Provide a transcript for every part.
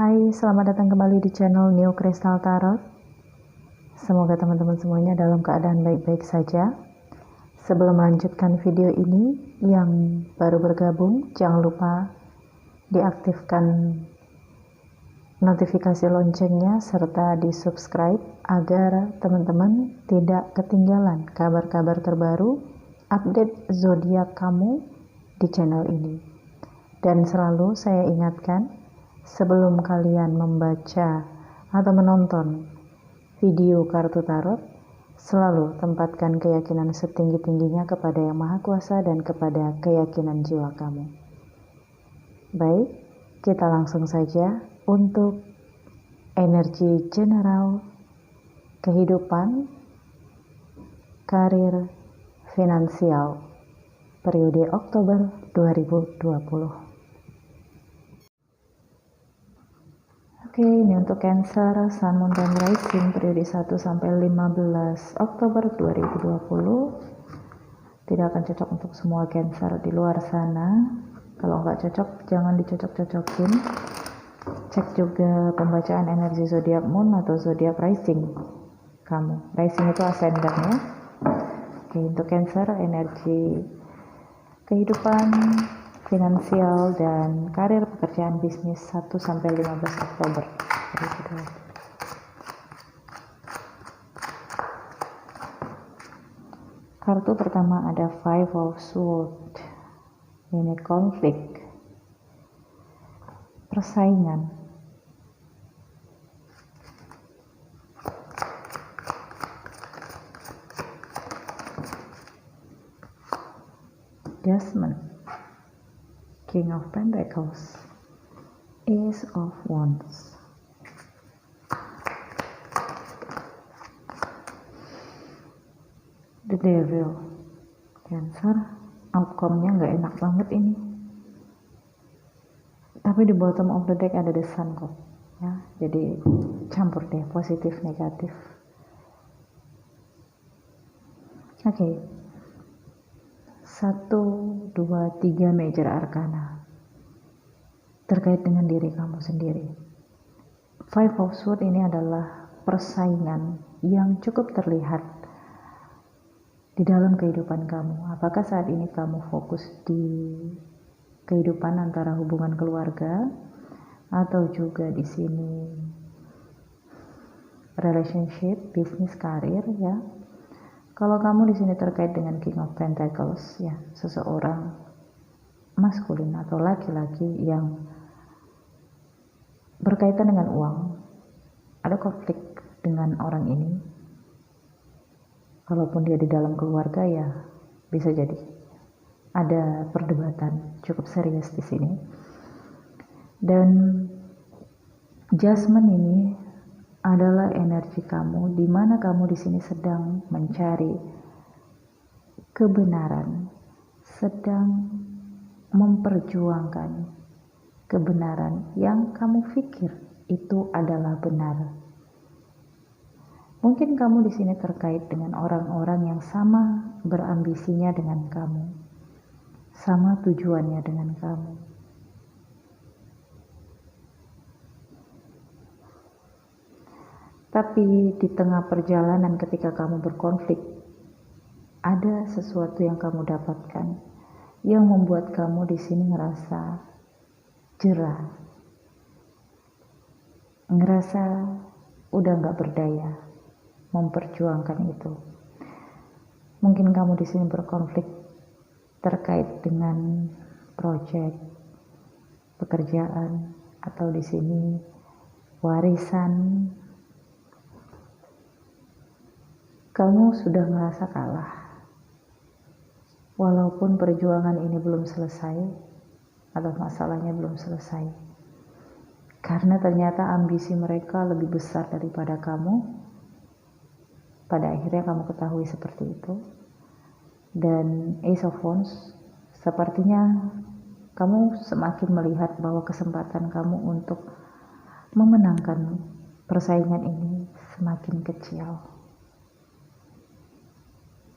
Hai, selamat datang kembali di channel New Crystal Tarot. Semoga teman-teman semuanya dalam keadaan baik-baik saja. Sebelum melanjutkan video ini, yang baru bergabung, jangan lupa diaktifkan notifikasi loncengnya serta di subscribe agar teman-teman tidak ketinggalan kabar-kabar terbaru, update zodiak kamu di channel ini. Dan selalu saya ingatkan, sebelum kalian membaca atau menonton video kartu tarot, selalu tempatkan keyakinan setinggi-tingginya kepada Yang Maha Kuasa dan kepada keyakinan jiwa kamu. Baik, kita langsung saja untuk energi general kehidupan, karir, finansial periode Oktober 2020. Oke, ini untuk Cancer, Sun, Moon, dan Rising periode 1 sampai 15 Oktober 2020. Tidak akan cocok untuk semua Cancer di luar sana. Kalau nggak cocok, jangan dicocok-cocokin. Cek juga pembacaan energi zodiak Moon atau zodiak Rising kamu. Rising itu ascendannya. Oke, untuk Cancer, energi kehidupan, finansial, dan karir, pekerjaan, bisnis 1 sampai 15 Oktober. Kartu pertama ada Five of Swords. Ini konflik, persaingan. Judgment. King of Pentacles, Ace of Wands. The Devil. Cancer, outcome-nya nggak enak banget ini. Tapi di bottom of the deck ada the Sun kok. Ya, jadi campur deh, positif negatif. Oke. 1, 2, 3 major arcana terkait dengan diri kamu sendiri. Five of Swords ini adalah persaingan yang cukup terlihat di dalam kehidupan kamu. Apakah saat ini kamu fokus di kehidupan antara hubungan keluarga, atau juga di sini relationship, bisnis, karir, ya. Kalau kamu di sini terkait dengan King of Pentacles, ya, seseorang maskulin atau laki-laki yang berkaitan dengan uang, ada konflik dengan orang ini. Kalaupun dia di dalam keluarga, ya bisa jadi ada perdebatan cukup serius di sini. Dan Judgment ini adalah energi kamu, di mana kamu di sini sedang mencari kebenaran, sedang memperjuangkan kebenaran yang kamu pikir itu adalah benar. Mungkin kamu di sini terkait dengan orang-orang yang sama berambisinya dengan kamu, sama tujuannya dengan kamu. Tapi di tengah perjalanan ketika kamu berkonflik, ada sesuatu yang kamu dapatkan yang membuat kamu di sini ngerasa jerah, ngerasa udah nggak berdaya memperjuangkan itu. Mungkin kamu di sini berkonflik terkait dengan proyek, pekerjaan, atau di sini warisan, Kamu sudah merasa kalah. Walaupun perjuangan ini belum selesai, atau masalahnya belum selesai. Karena ternyata ambisi mereka lebih besar daripada kamu. Pada akhirnya kamu ketahui seperti itu. Dan Ace of Wands, sepertinya kamu semakin melihat bahwa kesempatan kamu untuk memenangkan persaingan ini semakin kecil.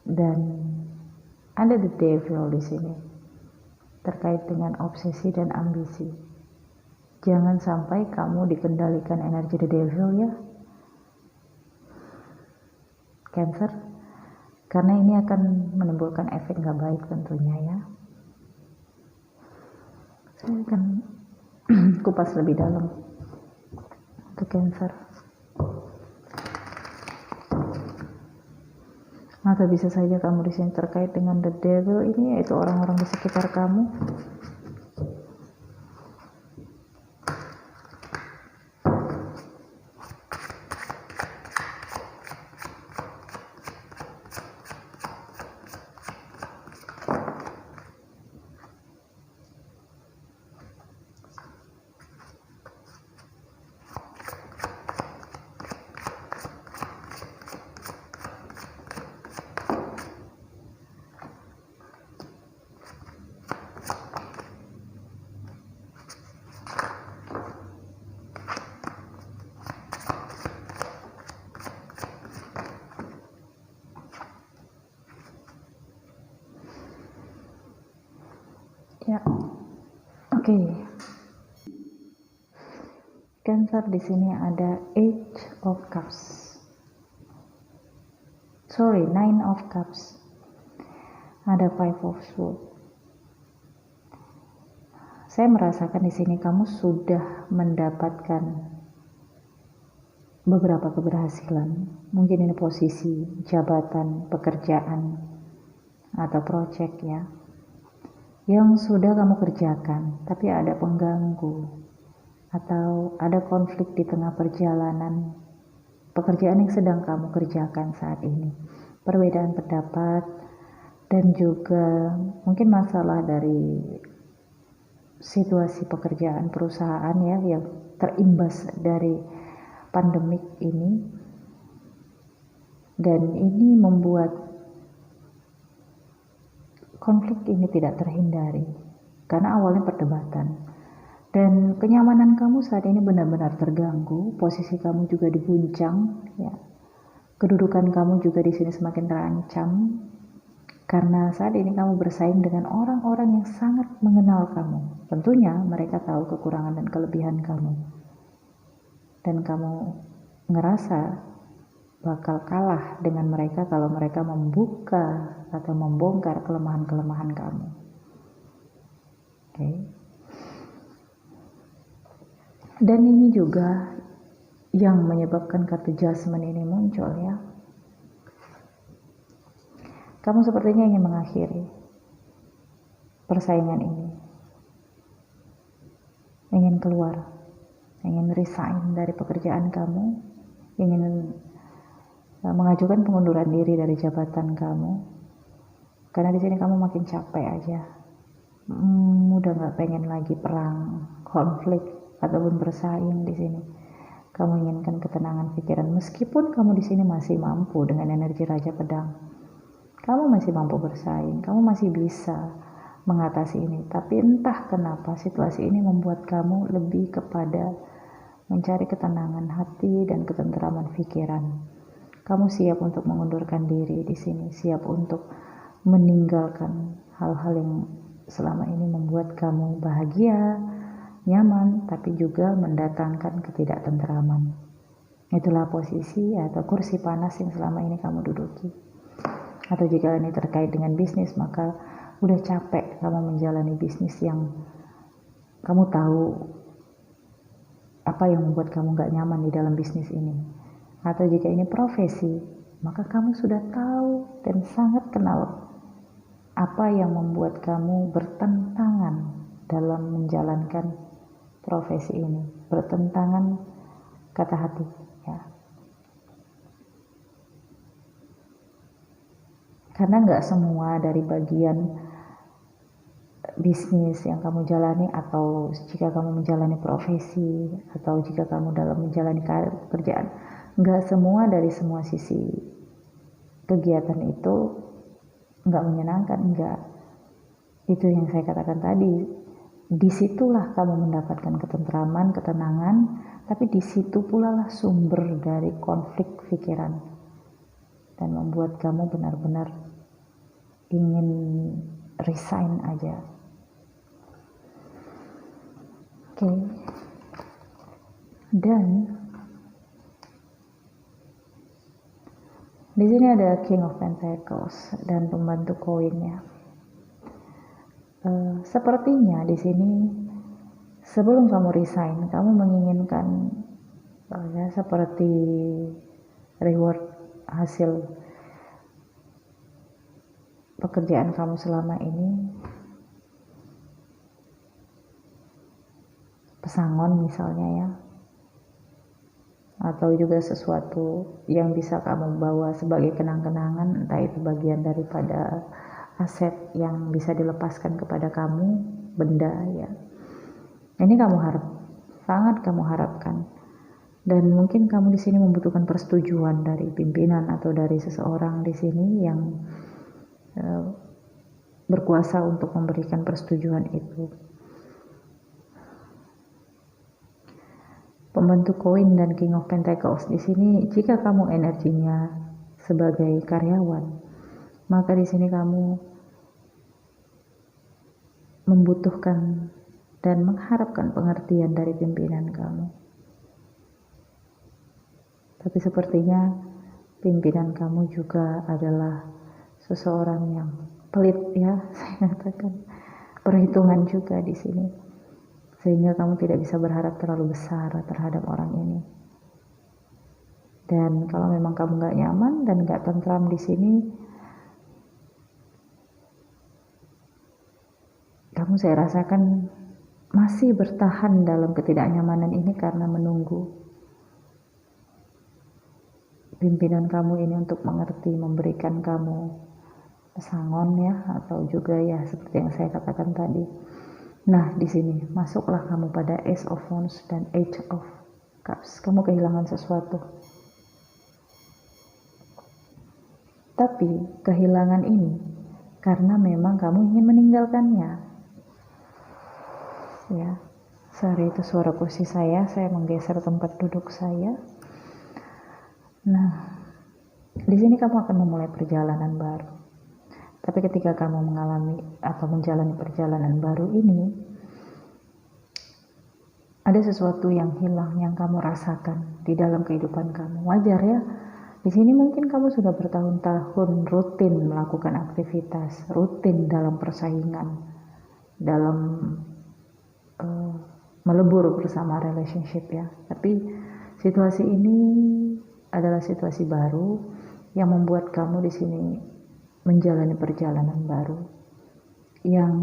Dan ada the devil di sini terkait dengan obsesi dan ambisi. Jangan sampai kamu dikendalikan energi the devil ya, Cancer, karena ini akan menimbulkan efek gak baik tentunya ya. Saya akan kupas lebih dalam untuk Cancer. Atau bisa saja kamu di sini terkait dengan the devil ini, yaitu orang-orang di sekitar kamu. Ya, oke. Cancer di sini ada Eight of Cups. Nine of Cups. Ada Five of Swords. Saya merasakan di sini kamu sudah mendapatkan beberapa keberhasilan. Mungkin ini posisi, jabatan, pekerjaan, atau proyek ya, yang sudah kamu kerjakan, tapi ada pengganggu atau ada konflik di tengah perjalanan pekerjaan yang sedang kamu kerjakan saat ini. Perbedaan pendapat dan juga mungkin masalah dari situasi pekerjaan perusahaan ya, yang terimbas dari pandemik ini. Dan ini membuat konflik ini tidak terhindari karena awalnya perdebatan, dan kenyamanan kamu saat ini benar-benar terganggu. Posisi kamu juga diguncang ya, kedudukan kamu juga di sini semakin terancam karena saat ini kamu bersaing dengan orang-orang yang sangat mengenal kamu. Tentunya mereka tahu kekurangan dan kelebihan kamu, dan kamu ngerasa bakal kalah dengan mereka kalau mereka membuka atau membongkar kelemahan-kelemahan kamu. Oke. Dan ini juga yang menyebabkan kartu Judgment ini muncul ya. Kamu sepertinya ingin mengakhiri persaingan ini. Ingin keluar, ingin resign dari pekerjaan kamu, ingin mengajukan pengunduran diri dari jabatan kamu, karena di sini kamu makin capek aja, udah nggak pengen lagi perang, konflik ataupun bersaing di sini. Kamu inginkan ketenangan pikiran, meskipun kamu di sini masih mampu dengan energi Raja Pedang. Kamu masih mampu bersaing, kamu masih bisa mengatasi ini, tapi entah kenapa situasi ini membuat kamu lebih kepada mencari ketenangan hati dan ketenteraman pikiran. Kamu siap untuk mengundurkan diri di sini, siap untuk meninggalkan hal-hal yang selama ini membuat kamu bahagia, nyaman, tapi juga mendatangkan ketidaktenteraman. Itulah posisi atau kursi panas yang selama ini kamu duduki. Atau jika ini terkait dengan bisnis, maka udah capek kamu menjalani bisnis yang kamu tahu apa yang membuat kamu gak nyaman di dalam bisnis ini. Atau jika ini profesi, maka kamu sudah tahu dan sangat kenal apa yang membuat kamu bertentangan dalam menjalankan profesi ini, bertentangan kata hati ya. Karena nggak semua dari bagian bisnis yang kamu jalani, atau jika kamu menjalani profesi, atau jika kamu dalam menjalani karir pekerjaan, nggak semua dari semua sisi kegiatan itu nggak menyenangkan, enggak. Itu yang saya katakan tadi, disitulah kamu mendapatkan ketentraman, ketenangan, tapi disitu pula lah sumber dari konflik pikiran dan membuat kamu benar-benar ingin resign aja. Oke. Dan di sini ada King of Pentacles dan pembantu koinnya. Sepertinya di sini sebelum kamu resign, kamu menginginkan seperti reward hasil pekerjaan kamu selama ini, pesangon misalnya ya, atau juga sesuatu yang bisa kamu bawa sebagai kenang-kenangan, entah itu bagian daripada aset yang bisa dilepaskan kepada kamu, benda ya. Ini kamu sangat kamu harapkan. Dan mungkin kamu di sini membutuhkan persetujuan dari pimpinan atau dari seseorang di sini yang berkuasa untuk memberikan persetujuan itu. Pembantu koin dan King of Pentacles di sini, jika kamu energinya sebagai karyawan, maka di sini kamu membutuhkan dan mengharapkan pengertian dari pimpinan kamu. Tapi sepertinya pimpinan kamu juga adalah seseorang yang pelit ya, saya katakan perhitungan juga di sini, sehingga kamu tidak bisa berharap terlalu besar terhadap orang ini. Dan kalau memang kamu nggak nyaman dan nggak tentram di sini, kamu saya rasakan masih bertahan dalam ketidaknyamanan ini karena menunggu pimpinan kamu ini untuk mengerti, memberikan kamu pesangon ya, atau juga ya seperti yang saya katakan tadi. Nah, di sini masuklah kamu pada Ace of Wands dan Eight of Cups. Kamu kehilangan sesuatu. Tapi kehilangan ini karena memang kamu ingin meninggalkannya. Ya. Sorry, itu suara kursi saya menggeser tempat duduk saya. Nah, di sini kamu akan memulai perjalanan baru. Tapi ketika kamu mengalami atau menjalani perjalanan baru ini, ada sesuatu yang hilang yang kamu rasakan di dalam kehidupan kamu. Wajar ya. Di sini mungkin kamu sudah bertahun-tahun rutin melakukan aktivitas, rutin dalam persaingan, dalam melebur bersama relationship ya. Tapi situasi ini adalah situasi baru yang membuat kamu di sini menjalani perjalanan baru yang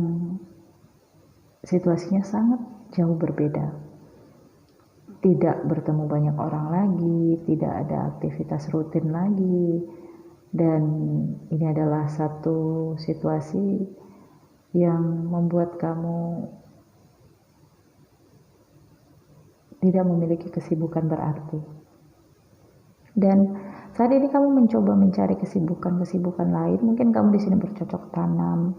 situasinya sangat jauh berbeda. Tidak bertemu banyak orang lagi, tidak ada aktivitas rutin lagi, dan ini adalah satu situasi yang membuat kamu tidak memiliki kesibukan berarti. Dan saat ini kamu mencoba mencari kesibukan lain. Mungkin kamu di sini bercocok tanam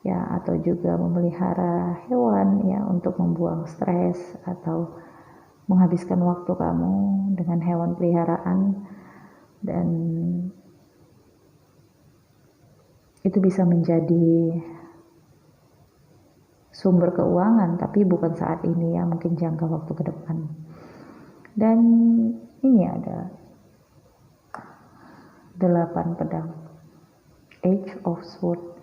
ya, atau juga memelihara hewan ya untuk membuang stres atau menghabiskan waktu kamu dengan hewan peliharaan, dan itu bisa menjadi sumber keuangan, tapi bukan saat ini ya, mungkin jangka waktu ke depan. Dan ini ada 8 pedang, Age of Swords.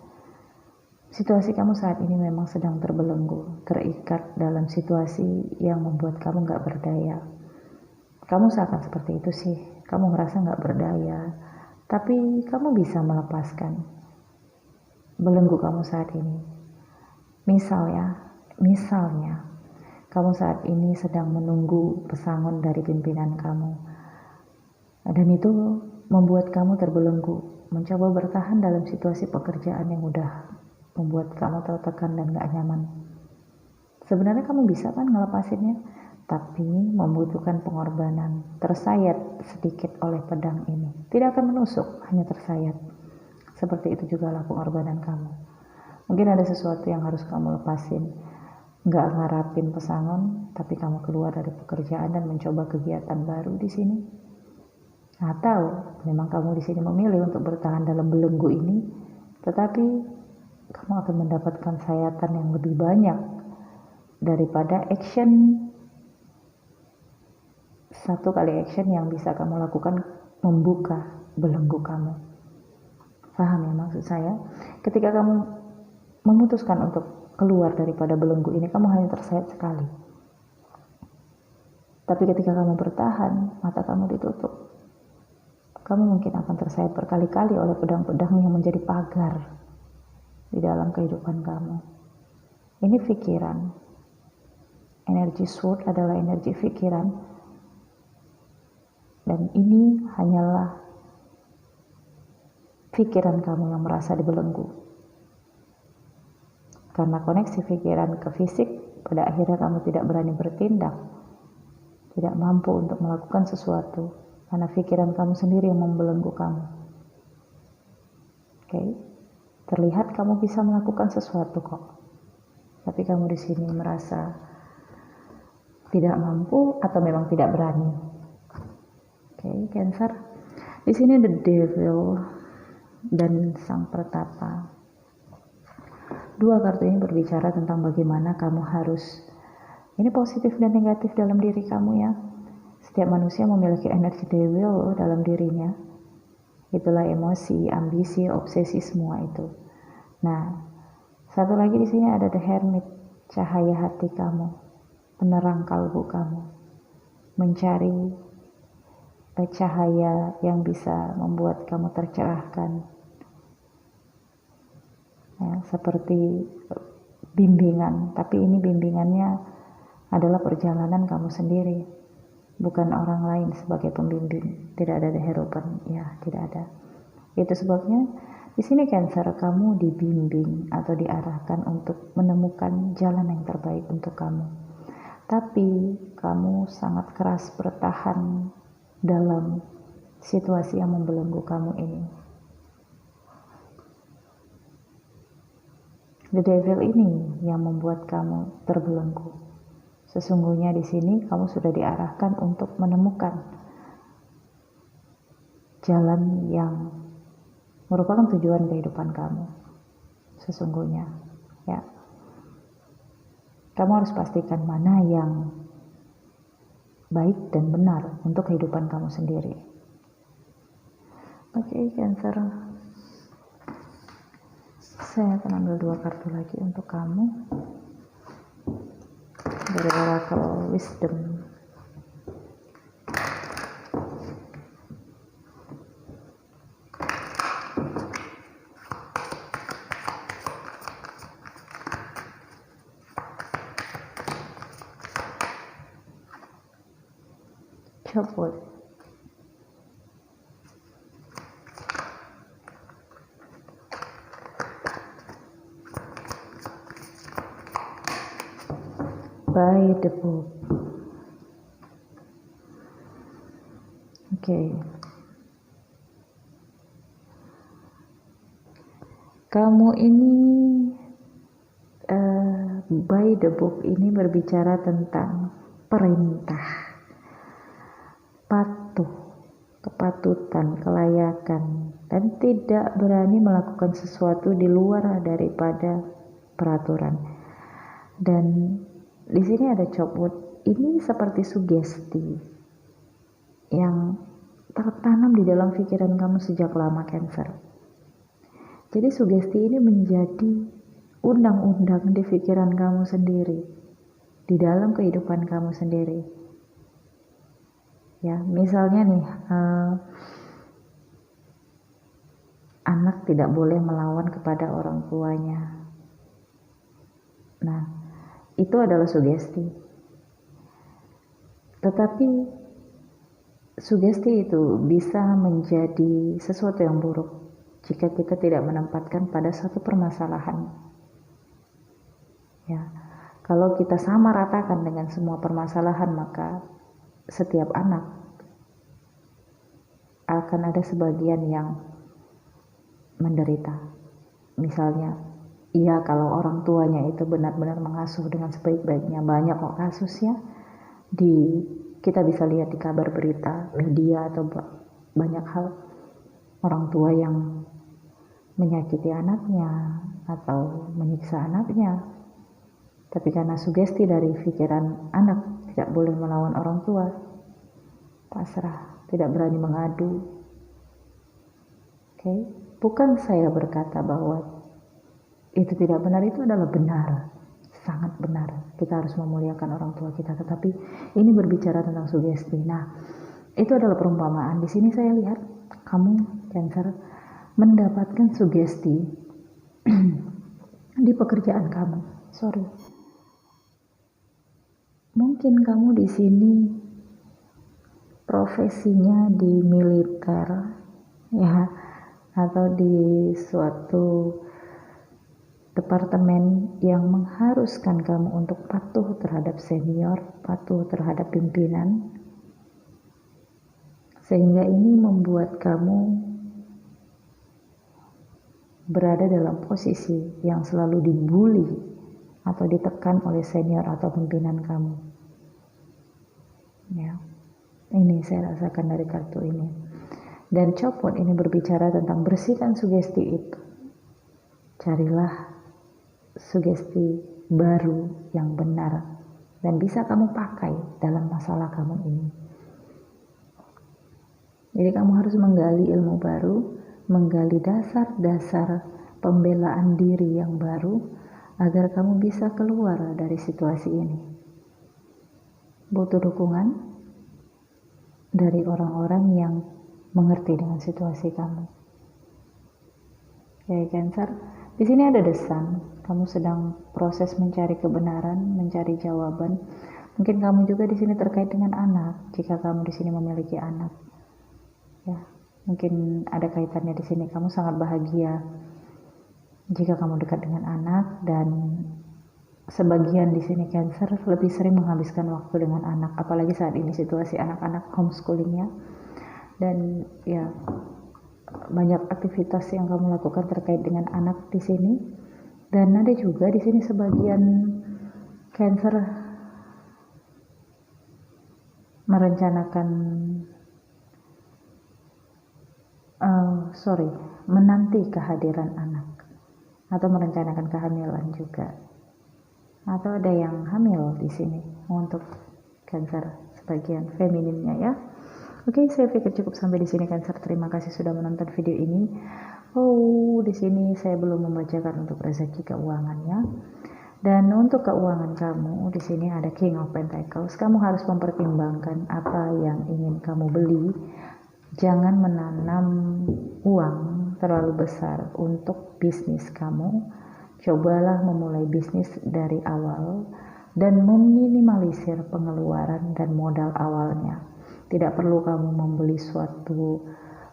Situasi kamu saat ini memang sedang terbelenggu, terikat dalam situasi yang membuat kamu gak berdaya. Kamu seakan seperti itu sih, kamu merasa gak berdaya, tapi kamu bisa melepaskan belenggu kamu saat ini. Misalnya, kamu saat ini sedang menunggu pesangon dari pimpinan kamu, dan itu membuat kamu terbelenggu. mencoba bertahan dalam situasi pekerjaan yang udah membuat kamu tertekan dan gak nyaman. Sebenarnya kamu bisa kan ngelepasinnya, tapi membutuhkan pengorbanan. Tersayat sedikit oleh pedang ini, tidak akan menusuk, hanya tersayat. Seperti itu juga lah pengorbanan kamu. Mungkin ada sesuatu yang harus kamu lepasin, gak ngarapin pesangon, tapi kamu keluar dari pekerjaan dan mencoba kegiatan baru di sini. Atau memang kamu di sini memilih untuk bertahan dalam belenggu ini, tetapi kamu akan mendapatkan sayatan yang lebih banyak daripada action, satu kali action yang bisa kamu lakukan membuka belenggu kamu. Paham ya maksud saya? Ketika kamu memutuskan untuk keluar daripada belenggu ini, kamu hanya tersayat sekali. Tapi ketika kamu bertahan, mata kamu ditutup. Kamu mungkin akan tersayat berkali-kali oleh pedang-pedang yang menjadi pagar di dalam kehidupan kamu. Ini pikiran. Energi sword adalah energi pikiran. Dan ini hanyalah pikiran kamu yang merasa dibelenggu. Karena koneksi pikiran ke fisik, pada akhirnya kamu tidak berani bertindak. Tidak mampu untuk melakukan sesuatu. Karena pikiran kamu sendiri yang membelenggu kamu. Oke, terlihat kamu bisa melakukan sesuatu kok, tapi kamu di sini merasa tidak mampu atau memang tidak berani. Oke, Cancer. Di sini the Devil dan Sang Pertapa. Dua kartu ini berbicara tentang bagaimana kamu harus, ini positif dan negatif dalam diri kamu ya. Setiap manusia memiliki energi devil dalam dirinya. Itulah emosi, ambisi, obsesi semua itu. Nah, satu lagi di sini ada the Hermit, cahaya hati kamu, penerang kalbu kamu, mencari cahaya yang bisa membuat kamu tercerahkan. Ya, seperti bimbingan, tapi ini bimbingannya adalah perjalanan kamu sendiri. Bukan orang lain sebagai pembimbing. Tidak ada the Hierophant, ya tidak ada. Itu sebabnya di sini Cancer, kamu dibimbing atau diarahkan untuk menemukan jalan yang terbaik untuk kamu. Tapi kamu sangat keras bertahan dalam situasi yang membelenggu kamu ini. The Devil ini yang membuat kamu terbelenggu. Sesungguhnya di sini kamu sudah diarahkan untuk menemukan jalan yang merupakan tujuan kehidupan kamu. Sesungguhnya, ya. Kamu harus pastikan mana yang baik dan benar untuk kehidupan kamu sendiri. Oke, Cancer. Saya akan ambil dua kartu lagi untuk kamu. Dari Oracle Wisdom. Chopwood. By the book. Oke. Kamu ini by the book ini berbicara tentang perintah, patuh, kepatutan, kelayakan, dan tidak berani melakukan sesuatu di luar daripada peraturan. Dan di sini ada Chopwood. Ini seperti sugesti yang tertanam di dalam pikiran kamu sejak lama, Cancer. Jadi sugesti ini menjadi undang-undang di pikiran kamu sendiri, di dalam kehidupan kamu sendiri. Ya, misalnya nih, anak tidak boleh melawan kepada orang tuanya. Nah, itu adalah sugesti. Tetapi sugesti itu bisa menjadi sesuatu yang buruk. jika kita tidak menempatkan pada satu permasalahan. Ya, kalau kita sama ratakan dengan semua permasalahan, maka setiap anak akan ada sebagian yang menderita. Misalnya, iya kalau orang tuanya itu benar-benar mengasuh dengan sebaik-baiknya, banyak kok kasusnya kita bisa lihat di kabar berita, media, atau banyak hal orang tua yang menyakiti anaknya atau menyiksa anaknya, tapi karena sugesti dari pikiran anak tidak boleh melawan orang tua, pasrah, tidak berani mengadu. Oke, bukan saya berkata bahwa itu tidak benar, itu adalah benar, sangat benar. Kita harus memuliakan orang tua kita, tetapi ini berbicara tentang sugesti. Nah, itu adalah perumpamaan. Di sini saya lihat kamu Cancer mendapatkan sugesti di pekerjaan kamu. Mungkin kamu di sini profesinya di militer, ya, atau di suatu departemen yang mengharuskan kamu untuk patuh terhadap senior, patuh terhadap pimpinan, sehingga ini membuat kamu berada dalam posisi yang selalu dibully atau ditekan oleh senior atau pimpinan kamu. Ya, ini saya rasakan dari kartu ini. Dan copot ini berbicara tentang bersihkan sugesti itu. Carilah sugesti baru yang benar dan bisa kamu pakai dalam masalah kamu ini. Jadi kamu harus menggali ilmu baru, menggali dasar-dasar pembelaan diri yang baru agar kamu bisa keluar dari situasi ini. Butuh dukungan dari orang-orang yang mengerti dengan situasi kamu. Ya, Cancer, di sini ada desan. Kamu sedang proses mencari kebenaran, mencari jawaban. Mungkin kamu juga di sini terkait dengan anak. Jika kamu di sini memiliki anak, ya, mungkin ada kaitannya di sini. Kamu sangat bahagia jika kamu dekat dengan anak, dan sebagian di sini Cancer lebih sering menghabiskan waktu dengan anak, apalagi saat ini situasi anak-anak homeschoolingnya, dan ya banyak aktivitas yang kamu lakukan terkait dengan anak di sini. Dan ada juga di sini sebagian Cancer merencanakan menanti kehadiran anak atau merencanakan kehamilan juga. Atau ada yang hamil di sini untuk Cancer sebagian femininnya, ya. Oke, saya pikir cukup sampai di sini Cancer. Terima kasih sudah menonton video ini. Di sini saya belum membacakan untuk rezeki keuangannya. Dan untuk keuangan kamu di sini ada King of Pentacles. Kamu harus mempertimbangkan apa yang ingin kamu beli. Jangan menanam uang terlalu besar untuk bisnis kamu. Cobalah memulai bisnis dari awal dan meminimalisir pengeluaran dan modal awalnya. Tidak perlu kamu membeli suatu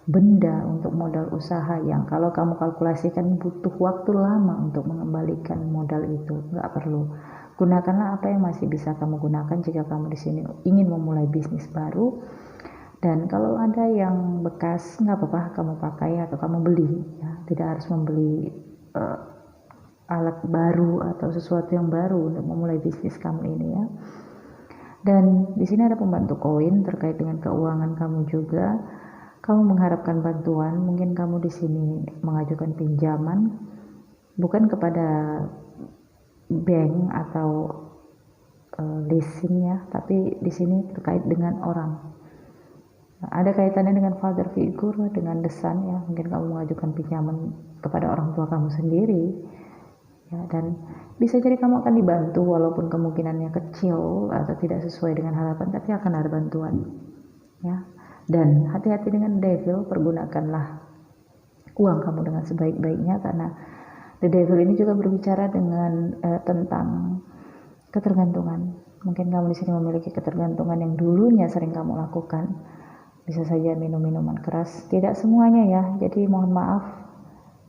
benda untuk modal usaha yang kalau kamu kalkulasikan butuh waktu lama untuk mengembalikan modal itu. Nggak perlu. Gunakanlah apa yang masih bisa kamu gunakan jika kamu di sini ingin memulai bisnis baru. Dan kalau ada yang bekas, nggak apa-apa kamu pakai atau kamu beli, ya. Tidak harus membeli alat baru atau sesuatu yang baru untuk memulai bisnis kamu ini, ya. Dan di sini ada pembantu koin terkait dengan keuangan kamu juga. Kamu mengharapkan bantuan, mungkin kamu di sini mengajukan pinjaman bukan kepada bank atau leasing, ya, tapi di sini terkait dengan orang. Ada kaitannya dengan father figure, dengan desan, ya. Mungkin kamu mengajukan pinjaman kepada orang tua kamu sendiri, ya, dan bisa jadi kamu akan dibantu walaupun kemungkinannya kecil atau tidak sesuai dengan harapan, tapi akan ada bantuan, ya. Dan hati-hati dengan devil, pergunakanlah uang kamu dengan sebaik-baiknya, karena the devil ini juga berbicara dengan tentang ketergantungan. Mungkin kamu di sini memiliki ketergantungan yang dulunya sering kamu lakukan. Bisa saja minum minuman keras, tidak semuanya, ya. Jadi mohon maaf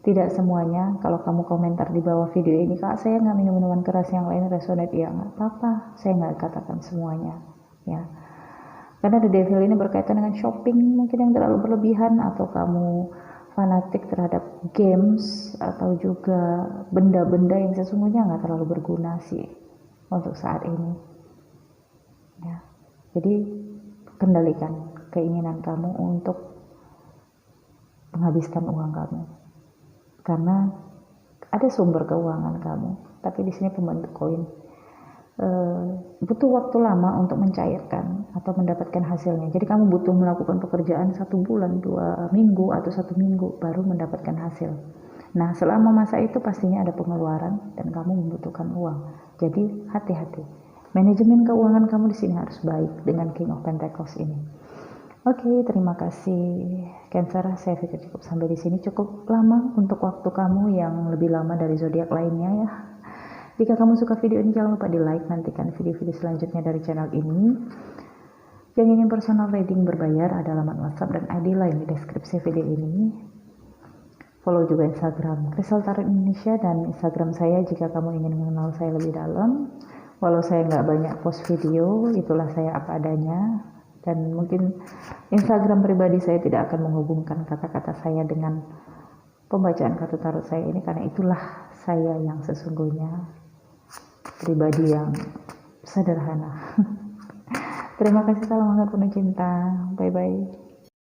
Tidak semuanya, kalau kamu komentar di bawah video ini, kak saya nggak minum minuman keras, yang lain resonate, ya nggak apa-apa, saya nggak katakan semuanya ya. Karena the devil ini berkaitan dengan shopping mungkin yang terlalu berlebihan, atau kamu fanatik terhadap games, atau juga benda-benda yang sesungguhnya nggak terlalu berguna sih untuk saat ini ya. Jadi kendalikan keinginan kamu untuk menghabiskan uang kamu, karena ada sumber keuangan kamu, tapi di sini pembentuk koin butuh waktu lama untuk mencairkan atau mendapatkan hasilnya. Jadi kamu butuh melakukan pekerjaan 1 bulan, 2 minggu, atau 1 minggu baru mendapatkan hasil. Nah, selama masa itu pastinya ada pengeluaran dan kamu membutuhkan uang. Jadi hati-hati. Manajemen keuangan kamu di sini harus baik dengan King of Pentacles ini. Oke, terima kasih Cancer. Saya pikir cukup sampai di sini, cukup lama untuk waktu kamu yang lebih lama dari zodiak lainnya ya. Jika kamu suka video ini, jangan lupa di like, nantikan video-video selanjutnya dari channel ini. Yang ingin personal reading berbayar, ada alamat WhatsApp dan ID lain di deskripsi video ini. Follow juga Instagram Crystal Tarot Indonesia dan Instagram saya jika kamu ingin mengenal saya lebih dalam. Walau saya nggak banyak post video, itulah saya apa adanya. Dan mungkin Instagram pribadi saya tidak akan menghubungkan kata-kata saya dengan pembacaan kartu tarot saya ini, karena itulah saya yang sesungguhnya, pribadi yang sederhana. Terima kasih, salam hangat penuh cinta. Bye bye.